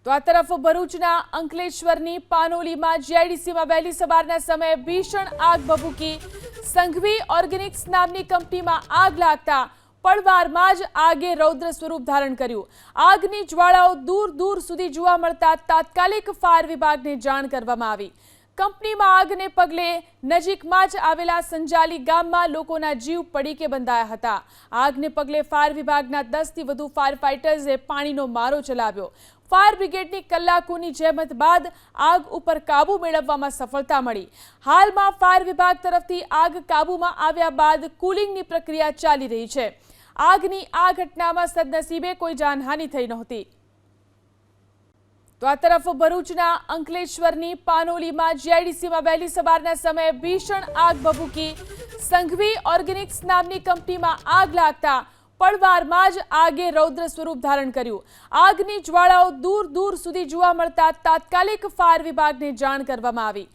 તો આ તરફ ભરૂચના અંકલેશ્વરની પાનોલીમાં જીઆઈડીસીમાં વહેલી સવારના સમયે ભીષણ આગ ભભૂકી। સંઘવી ઓર્ગેનિક્સ નામની કંપનીમાં આગ લાગતા પળવારમાં જ આગે રૌદ્ર સ્વરૂપ ધારણ કર્યું। આગની જ્વાળાઓ દૂર દૂર સુધી જોવા મળતા તાત્કાલિક ફાયર વિભાગને જાણ કરવામાં આવી। કંપનીમાં આગને પગલે નજીકમાં જ આવેલા સંજાલી ગામમાં લોકોના જીવ પડીકે બંધાયા હતા। આગને પગલે ફાયર વિભાગના 10થી વધુ ફાયર ફાઇટર્સે પાણીનો મારો ચલાવ્યો। ફાયર બ્રિગેડની કલાકોની જહેમત બાદ આગ ઉપર કાબુ મેળવવામાં સફળતા મળી। હાલમાં ફાયર વિભાગ તરફથી આગ કાબુમાં આવ્યા બાદ કુલિંગની પ્રક્રિયા ચાલી રહી છે। આગની આ ઘટનામાં સદનસીબે કોઈ જાનહાનિ થઈ નહોતી। તો આ તરફ ભરૂચના અંકલેશ્વરની પાનોલીમાં જીઆઈડીસીમાં વહેલી સવારના સમયે ભીષણ આગ ભભૂકી। સંઘવી ઓર્ગેનિક્સ નામની કંપનીમાં આગ લાગતા પળવારમાં જ આગે રૌદ્ર સ્વરૂપ ધારણ કર્યું। આગની જ્વાળાઓ દૂર દૂર સુધી જોવા મળતા તાત્કાલિક ફાયર વિભાગને જાણ કરવામાં આવી।